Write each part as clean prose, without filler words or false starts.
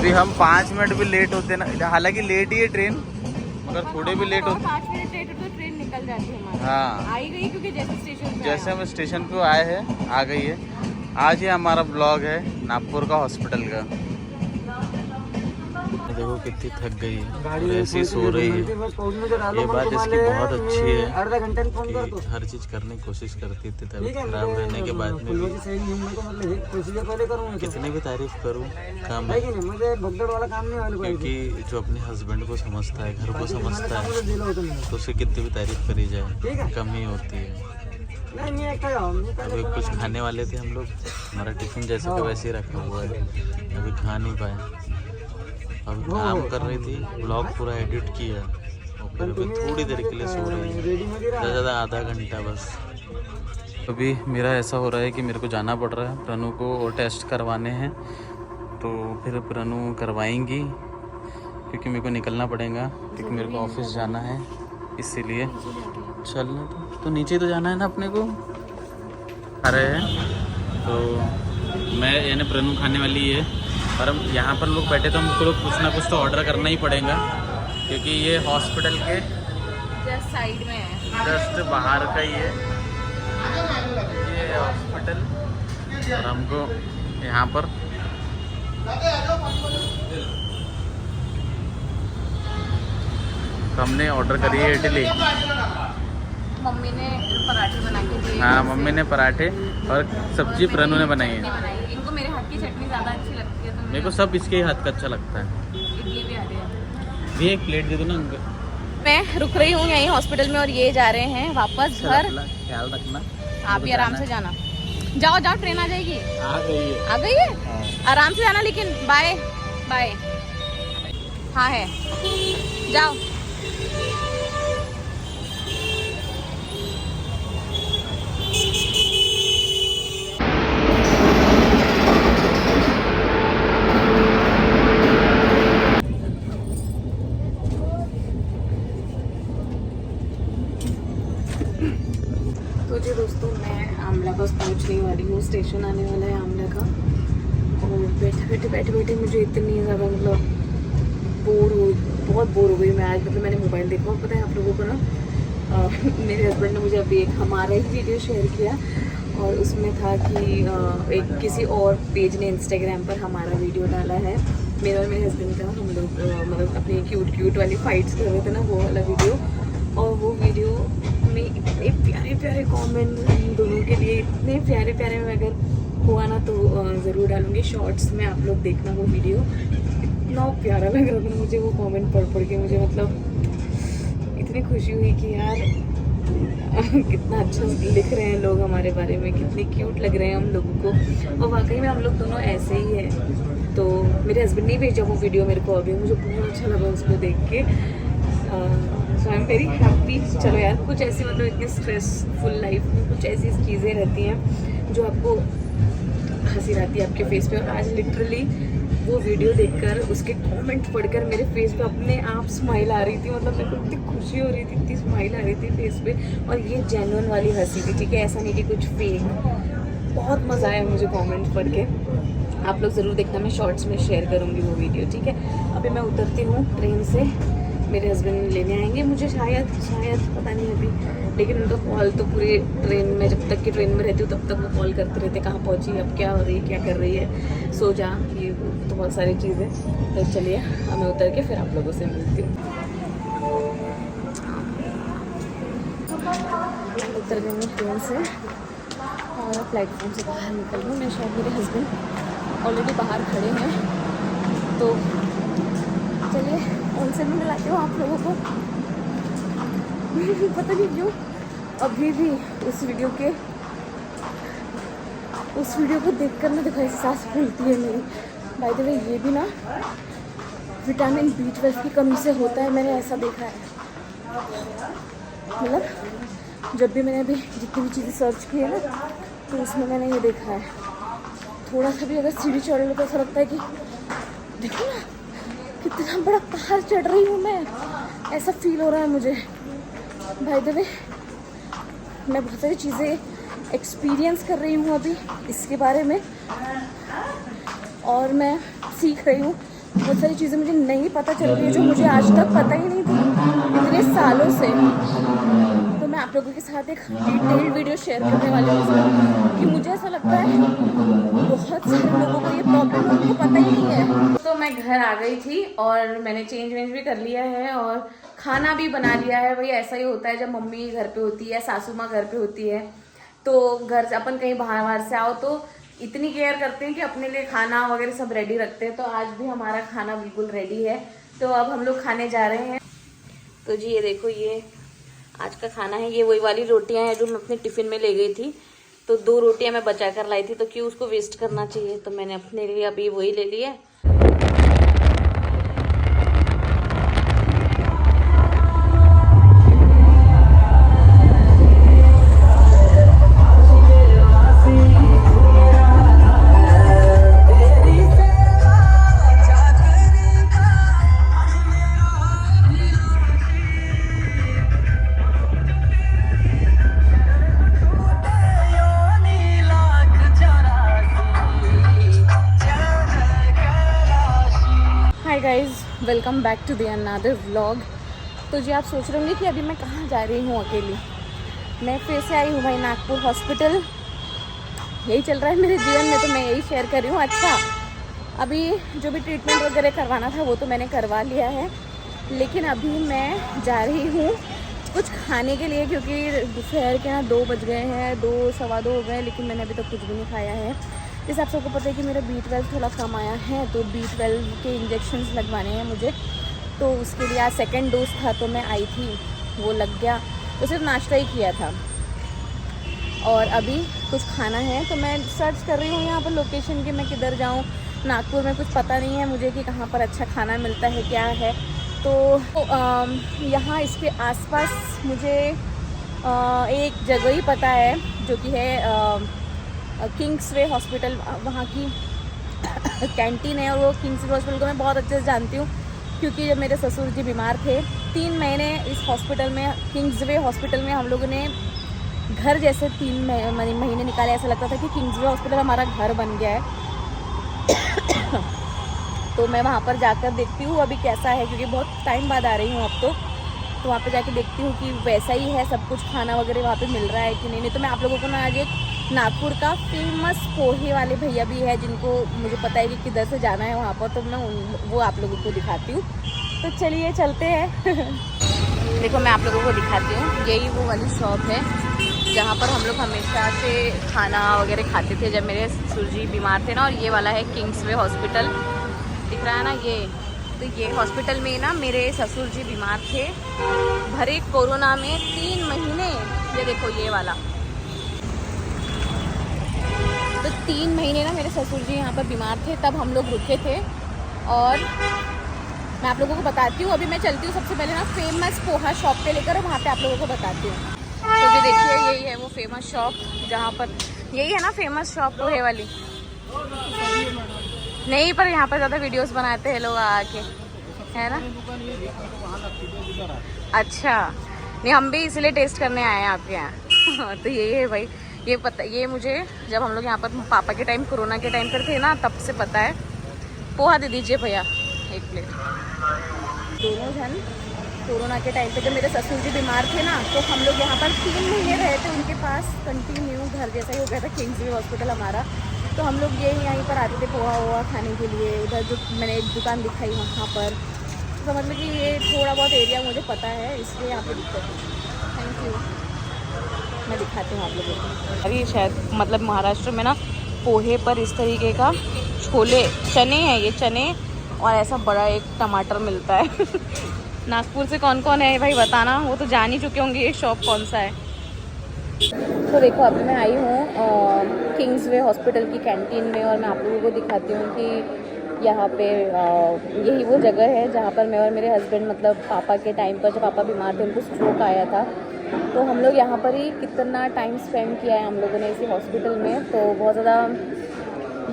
अभी हम 5 मिनट भी लेट होते ना, हालांकि लेट ही है ट्रेन, मगर थोड़े भी लेट होते 5 मिनट लेट हो तो ट्रेन निकल जाती है हमारी। हाँ आई गई क्योंकि जैसे हम स्टेशन पे आए हैं आ गई है। आज ही हमारा ब्लॉग है नागपुर का हॉस्पिटल का। देखो कितनी थक गई है और ऐसे ही सो रही है। ये बात इसकी बहुत अच्छी है कि हर चीज़ करने की कोशिश करती थी, तबीयत खराब रहने के बाद में भी कितनी भी तारीफ करूँ कम है, क्योंकि जो अपने हस्बैंड को समझता है, घर को समझता है, तो उसे कितनी भी तारीफ करी जाए कम ही होती है। अभी कुछ खाने वाले थे हम लोग, हमारा टिफिन जैसे का वैसे ही रखा हुआ है, अभी खा नहीं पाए। अभी काम कर रही थी, ब्लॉग पूरा एडिट किया और फिर अभी थोड़ी देर के लिए सो रही है, ज़्यादा ज़्यादा आधा घंटा बस। अभी मेरा ऐसा हो रहा है कि मेरे को जाना पड़ रहा है, प्रणु को और टेस्ट करवाने हैं, तो फिर प्रणु करवाएंगी क्योंकि मेरे को निकलना पड़ेगा, क्योंकि मेरे को ऑफिस जाना है, इसीलिए चलना तो नीचे तो जाना है ना अपने को। अरे तो मैं यानी प्रणु खाने वाली है और हम यहाँ पर लोग बैठे तो हमको लोग कुछ ना कुछ तो ऑर्डर करना ही पड़ेगा, क्योंकि ये हॉस्पिटल के जस्ट साइड में है, जस्ट बाहर का ही है ये हॉस्पिटल। और हमको यहाँ पर तो हमने ऑर्डर करी है इडली, मम्मी ने पराठे बना के दिए। हाँ मम्मी ने पराठे और सब्जी प्रणु ने बनाई है। इनको मेरे हाथ की चटनी ज़्यादा अच्छी लगती है, तो मेरे को सब इसके हाथ का अच्छा लगता है। इडली भी आ रही है। ये एक प्लेट दे दो ना। मैं रुक रही हूँ यहीं हॉस्पिटल में और ये जा रहे हैं वापस घर। ख्याल रखना, आप भी आराम से जाना। जाओ जाओ, ट्रेन आ जाएगी। आ गई है, आ गई है। आराम से जाना, लेकिन बाय बाय। हाँ है, जाओ। तो जी दोस्तों, मैं आमला बस पहुंचने वाली हूँ, स्टेशन आने वाला है आमला का। और बैठे बैठे मुझे इतनी ज़्यादा मतलब बहुत बोर हो गई मैं आज। मतलब मैंने मोबाइल देखा, पता है आप लोगों को ना, मेरे हस्बैंड ने मुझे अभी एक हमारा ही वीडियो शेयर किया और उसमें था कि एक किसी और पेज ने इंस्टाग्राम पर हमारा वीडियो डाला है, मेरा और मेरे हस्बैंड का। हम लोग मतलब अपनी क्यूट वाली फाइट्स कर रहे थे ना, वो वाला वीडियो। और वो वीडियो में इतने प्यारे कमेंट हम दोनों के लिए, इतने प्यारे मैं अगर हुआ ना तो ज़रूर डालूँगी शॉर्ट्स में, आप लोग देखना वो वीडियो। इतना प्यारा लग रहा था मुझे वो कमेंट पढ़ के, मुझे मतलब इतनी खुशी हुई कि यार कितना अच्छा लिख रहे हैं लोग हमारे बारे में, कितने क्यूट लग रहे हैं हम लोगों को। और वाकई में हम लोग दोनों ऐसे ही हैं। तो मेरे हस्बैंड ने भेजा वो वीडियो मेरे को अभी, मुझे बहुत अच्छा लगा उसको देख के। सो आई एम वेरी हैप्पी। चलो यार, कुछ ऐसी मतलब इतनी स्ट्रेसफुल लाइफ में कुछ ऐसी चीज़ें रहती हैं जो आपको हंसी आती है आपके फेस पे। और आज लिटरली वो वीडियो देखकर, उसके कमेंट पढ़कर मेरे फेस पे अपने आप स्माइल आ रही थी। मतलब मेरे को इतनी खुशी हो रही थी, इतनी स्माइल आ रही थी फेस पे। और ये जेन्युइन वाली हंसी थी, ठीक है, ऐसा नहीं कि कुछ फेक। बहुत मज़ा आया मुझे कमेंट पढ़ के। आप लोग ज़रूर देखना, मैं शॉर्ट्स में शेयर करूँगी वो वीडियो, ठीक है। अभी मैं उतरती हूँ ट्रेन से, मेरे हस्बैंड लेने आएंगे मुझे, शायद पता नहीं अभी, लेकिन उनका कॉल तो पूरी ट्रेन में, जब तक कि ट्रेन में रहती हूँ तब तक वो कॉल करते रहते, कहाँ पहुँची, अब क्या हो रही है, क्या कर रही है, सो जा, ये तो बहुत सारी चीज़ें। तो चलिए हमें उतर के फिर आप लोगों से मिलती हूँ। उतर गई मैं ट्रेन से और प्लेटफॉर्म से बाहर निकल गई मैं। शायद मेरे हस्बैंड ऑलरेडी बाहर खड़े हैं, तो चलिए उनसे भी मिलाती हूँ आप लोगों को। पता नहीं क्यों अभी भी उस वीडियो को देखकर ना देखो ऐसी सांस फूलती है मेरी। बाय द वे, ये भी ना विटामिन B12 की कमी से होता है, मैंने ऐसा देखा है। मतलब जब भी मैंने अभी जितनी भी चीज़ें सर्च की है ना, तो उसमें मैंने ये देखा है, थोड़ा सा भी अगर सीढ़ी चढ़ लो तो ऐसा लगता है कि देखो ना कितना बड़ा पहाड़ चढ़ रही हूँ मैं, ऐसा फील हो रहा है मुझे। बाय द वे, मैं बहुत सारी चीज़ें एक्सपीरियंस कर रही हूँ अभी इसके बारे में, और मैं सीख रही हूँ बहुत सारी चीज़ें मुझे नहीं पता चल रही है जो मुझे आज तक पता ही नहीं थी इतने सालों से। तो मैं आप लोगों के साथ एक डिटेल्ड वीडियो शेयर करने वाली हूँ कि मुझे ऐसा लगता है बहुत सारे लोगों को ये प्रॉब्लम है, उनको पता ही नहीं है। तो मैं घर आ गई थी और मैंने चेंज वेंज भी कर लिया है और खाना भी बना लिया है। भाई ऐसा ही होता है जब मम्मी घर पे होती है, सासू माँ घर पे होती है, तो घर से अपन कहीं बाहर से आओ तो इतनी केयर करते हैं कि अपने लिए खाना वगैरह सब रेडी रखते हैं। तो आज भी हमारा खाना बिल्कुल रेडी है, तो अब हम लोग खाने जा रहे हैं। तो जी ये देखो, ये आज का खाना है। ये वही वाली रोटियां हैं जो मैं अपने टिफिन में ले गई थी। तो 2 रोटियां मैं बचा कर लाई थी, तो क्यों उसको वेस्ट करना चाहिए, तो मैंने अपने लिए अभी वही ले ली है। Hi guys, welcome back to the another vlog. तो जी आप सोच रहे होंगे कि अभी मैं कहाँ जा रही हूँ अकेली। मैं फिर से आई हूँ भाई नागपुर हॉस्पिटल। यही चल रहा है मेरे जीवन में, तो मैं यही शेयर कर रही हूँ। अच्छा, अभी जो भी ट्रीटमेंट वगैरह करवाना था वो तो मैंने करवा लिया है, लेकिन अभी मैं जा रही हूँ कुछ खाने के लिए, क्योंकि दोपहर के यहाँ 2 बज गए हैं, 2 सवा 2 हो गए, लेकिन मैंने अभी तक कुछ भी नहीं खाया है। जैसे आप सबको पता है कि मेरा B12 थोड़ा कम आया है, तो B12 के इंजेक्शन्स लगवाने हैं मुझे। तो उसके लिए आज 2nd डोज था, तो मैं आई थी, वो लग गया। तो सिर्फ नाश्ता ही किया था और अभी कुछ खाना है। तो मैं सर्च कर रही हूँ यहाँ पर लोकेशन की, मैं किधर जाऊँ। नागपुर में कुछ पता नहीं है मुझे कि कहाँ पर अच्छा खाना मिलता है, क्या है। तो यहाँ इसके आसपास मुझे एक जगह ही पता है जो कि है किंग्सवे हॉस्पिटल। वहाँ की कैंटीन है और वो किंग्सवे हॉस्पिटल को मैं बहुत अच्छे से जानती हूँ, क्योंकि जब मेरे ससुर जी बीमार थे 3 महीने इस हॉस्पिटल में, किंग्सवे हॉस्पिटल में हम लोगों ने घर जैसे 3 महीने निकाले। ऐसा लगता था कि किंग्सवे हॉस्पिटल हमारा घर बन गया है। तो मैं वहाँ पर जाकर देखती हूँ अभी कैसा है, क्योंकि बहुत टाइम बाद आ रही हूँ अब तो वहाँ पे जाके देखती हूँ कि वैसा ही है सब कुछ, खाना वगैरह वहाँ पे मिल रहा है कि नहीं। तो मैं आप लोगों को ना आज एक नागपुर का फेमस पोहे वाले भैया भी है, जिनको मुझे पता है कि किधर से जाना है वहाँ पर, तो मैं वो आप लोगों को दिखाती हूँ। तो चलिए चलते हैं। देखो मैं आप लोगों को दिखाती हूँ, यही वो वाली शॉप है जहाँ पर हम लोग हमेशा से खाना वगैरह खाते थे जब मेरे ससुर जी बीमार थे ना। और ये वाला है किंग्सवे हॉस्पिटल, दिख रहा है ना ये। तो ये हॉस्पिटल में ना मेरे ससुर जी बीमार थे, भरे कोरोना में 3 महीने। ये देखो ये वाला, तो 3 महीने ना मेरे ससुर जी यहाँ पर बीमार थे, तब हम लोग रुके थे। और मैं आप लोगों को बताती हूँ, अभी मैं चलती हूँ सबसे पहले ना फेमस पोहा शॉप पे लेकर, और वहाँ पे आप लोगों को बताती हूँ। तो जो देखिए यही है वो फेमस शॉप, जहाँ पर यही है ना फेमस शॉप पोहे वाली। नहीं, पर यहाँ पर ज़्यादा वीडियोस बनाते हैं लोग आके, है ना। अच्छा, नहीं हम भी इसलिए टेस्ट करने आए हैं आपके यहाँ। तो यही है भाई, ये पता, ये मुझे जब हम लोग यहाँ पर पापा के टाइम, कोरोना के टाइम पर थे ना, तब से पता है। पोहा दे दीजिए भैया 1 प्लेट। दोनों जन कोरोना के टाइम पे जब मेरे ससुर जी बीमार थे ना, तो हम लोग यहाँ पर 3 महीने रहे थे उनके पास कंटिन्यू। घर जैसा ही हो गया था किंग्सवे हॉस्पिटल हमारा। तो हम लोग यहीं पर आते थे पोहा वोहा खाने के लिए। उधर जो मैंने एक दुकान दिखाई वहाँ पर, तो मतलब कि ये थोड़ा बहुत एरिया मुझे पता है, इसलिए यहाँ पर दिक्कत है। थैंक यू, मैं दिखाती हूँ आप लोगों को। अभी शायद मतलब महाराष्ट्र में ना पोहे पर इस तरीके का छोले, चने हैं ये, चने और ऐसा बड़ा एक टमाटर मिलता है। नागपुर से कौन कौन है भाई बताना, वो तो जान ही चुके होंगे ये शॉप कौन सा है। तो देखो अभी मैं आई हूँ किंग्सवे हॉस्पिटल की कैंटीन में, और मैं आप लोगों को दिखाती हूँ कि यहाँ पे यही वो जगह है जहाँ पर मैं और मेरे हस्बैंड, मतलब पापा के टाइम पर जब पापा बीमार थे, उनको स्ट्रोक आया था, तो हम लोग यहाँ पर ही कितना टाइम स्पेंड किया है हम लोगों ने इसी हॉस्पिटल में। तो बहुत ज़्यादा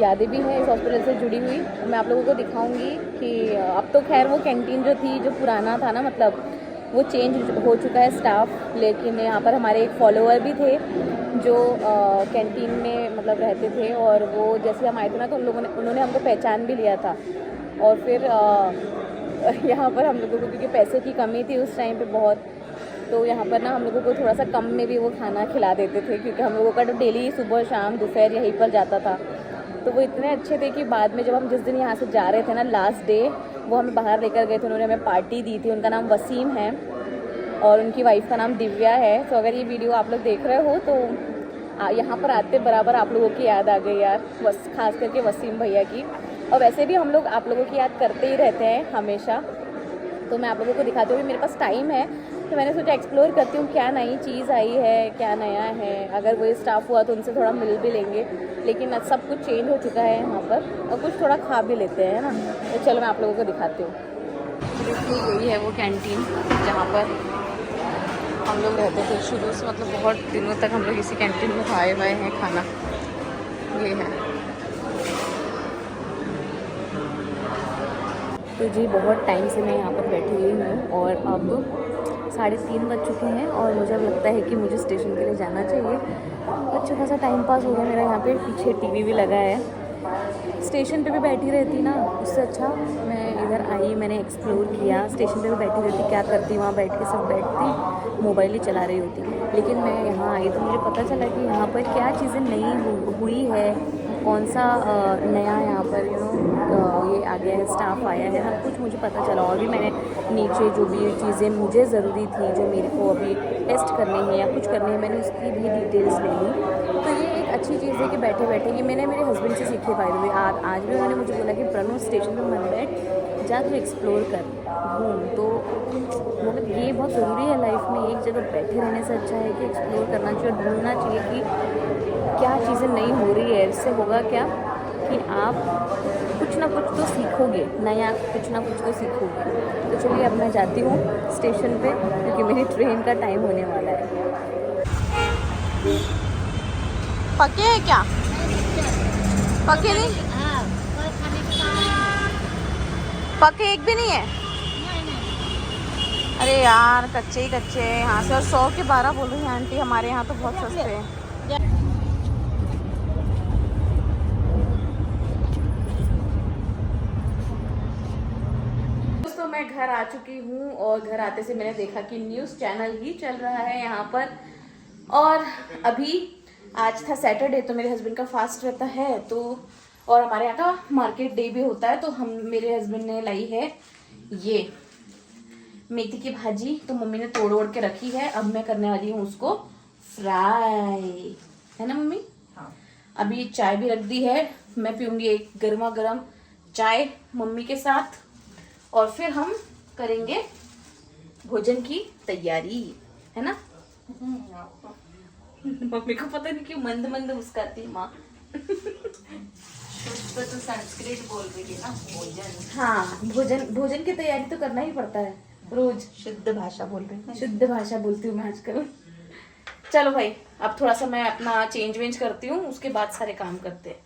यादें भी हैं इस हॉस्पिटल से जुड़ी हुई। मैं आप लोगों को दिखाऊंगी कि अब तो खैर वो कैंटीन जो थी, जो पुराना था ना, मतलब वो चेंज हो चुका है स्टाफ, लेकिन यहाँ पर हमारे एक फॉलोअर भी थे जो कैंटीन में मतलब रहते थे, और वो जैसे हम आए थे ना तो उन्होंने हमको पहचान भी लिया था। और फिर यहाँ पर हम लोगों को क्योंकि पैसे की कमी थी उस टाइम पे बहुत, तो यहाँ पर ना हम लोगों को थोड़ा सा कम में भी वो खाना खिला देते थे क्योंकि हम लोगों का तो डेली सुबह शाम दोपहर यहीं पर जाता था। तो वो इतने अच्छे थे कि बाद में जब हम जिस दिन यहाँ से जा रहे थे ना लास्ट डे, वो हमें बाहर लेकर गए थे, उन्होंने हमें पार्टी दी थी। उनका नाम वसीम है और उनकी वाइफ का नाम दिव्या है। तो अगर ये वीडियो आप लोग देख रहे हो तो यहाँ पर आते बराबर आप लोगों की याद आ गई यार, बस खास करके वसीम भैया की। और वैसे भी हम लोग आप लोगों की याद करते ही रहते हैं हमेशा। तो मैं आप लोगों को दिखाती हूँ, मेरे पास टाइम है तो मैंने सोचा एक्सप्लोर करती हूँ क्या नई चीज़ आई है, क्या नया है। अगर वही स्टाफ हुआ तो उनसे थोड़ा मिल भी लेंगे, लेकिन अब सब कुछ चेंज हो चुका है यहाँ पर और कुछ थोड़ा खा भी लेते हैं ना। तो चलो मैं आप लोगों को दिखाती हूँ। देखिए यही है वो कैंटीन जहाँ पर हम लोग रहते थे शुरू से, मतलब बहुत दिनों तक हम लोग इसी कैंटीन में खाए हुए हैं खाना। ये है तो जी बहुत टाइम से मैं यहाँ पर बैठी हुई हूँ और अब 3:30 बज चुके हैं और मुझे अब लगता है कि मुझे स्टेशन के लिए जाना चाहिए। अच्छा खासा टाइम पास हो गया मेरा यहाँ पे, पीछे टीवी भी लगा है। स्टेशन पे भी बैठी रहती ना, उससे अच्छा मैं इधर आई, मैंने एक्सप्लोर किया। स्टेशन पे भी बैठी रहती, क्या करती वहाँ बैठ के, सब बैठती मोबाइल ही चला रही होती। लेकिन मैं यहाँ आई तो मुझे पता चला कि यहाँ पर क्या चीज़ें नई हुई है, कौन सा नया यहाँ पर ये आ गया है, स्टाफ आया है, हर कुछ मुझे पता चला। और भी मैंने नीचे जो भी चीज़ें मुझे ज़रूरी थी, जो मेरे को अभी टेस्ट करनी है या कुछ करनी है, मैंने उसकी भी डिटेल्स ले ली। तो ये एक अच्छी चीज़ है कि बैठे बैठे, ये मैंने मेरे हस्बैंड से सीखे बाय द वे। आज भी उन्होंने मुझे बोला कि प्रणु स्टेशन पर मत बैठ, जा तू एक्सप्लोर कर, घूम। तो मतलब ये बहुत ज़रूरी है लाइफ में, एक जगह बैठे रहने से अच्छा है कि एक्सप्लोर करना चाहिए और ढूंढना चाहिए कि क्या चीज़ें नई हो रही है। इससे होगा क्या कि आप कुछ ना कुछ तो सीखोगे नया, कुछ ना कुछ तो सीखोगे। तो चलिए अब मैं जाती हूँ स्टेशन पे क्योंकि मेरी ट्रेन का टाइम होने वाला है। पके है क्या? पके नहीं, पके एक भी नहीं है। अरे यार कच्चे ही कच्चे हैं यहाँ से, और 100 के 12 बोल रही हैं आंटी, हमारे यहाँ तो बहुत सस्ते हैं। दोस्तों मैं घर आ चुकी हूँ और घर आते से मैंने देखा कि न्यूज़ चैनल ही चल रहा है यहाँ पर। और अभी आज था सैटरडे तो मेरे हस्बैंड का फास्ट रहता है, तो और हमारे यहाँ का मार्केट डे भी होता है। तो मेरे हस्बैंड ने लाई है ये मेथी की भाजी, तो मम्मी ने तोड़ ओड़ के रखी है। अब मैं करने वाली हूँ उसको फ्राई, है ना मम्मी? हाँ। अभी चाय भी रख दी है, मैं पीऊंगी एक गर्मा गर्म चाय मम्मी के साथ और फिर हम करेंगे भोजन की तैयारी, है ना? मम्मी को पता नहीं क्यों मंद मंद मुस्काती माँ। शुद्ध तो संस्कृत बोल रही है ना, भोजन। हाँ भोजन की तैयारी तो करना ही पड़ता है रोज। शुद्ध भाषा बोल रही है, शुद्ध भाषा बोलती हूँ मैं आजकल। चलो भाई अब थोड़ा सा मैं अपना चेंज वेंज करती हूँ, उसके बाद सारे काम करते हैं।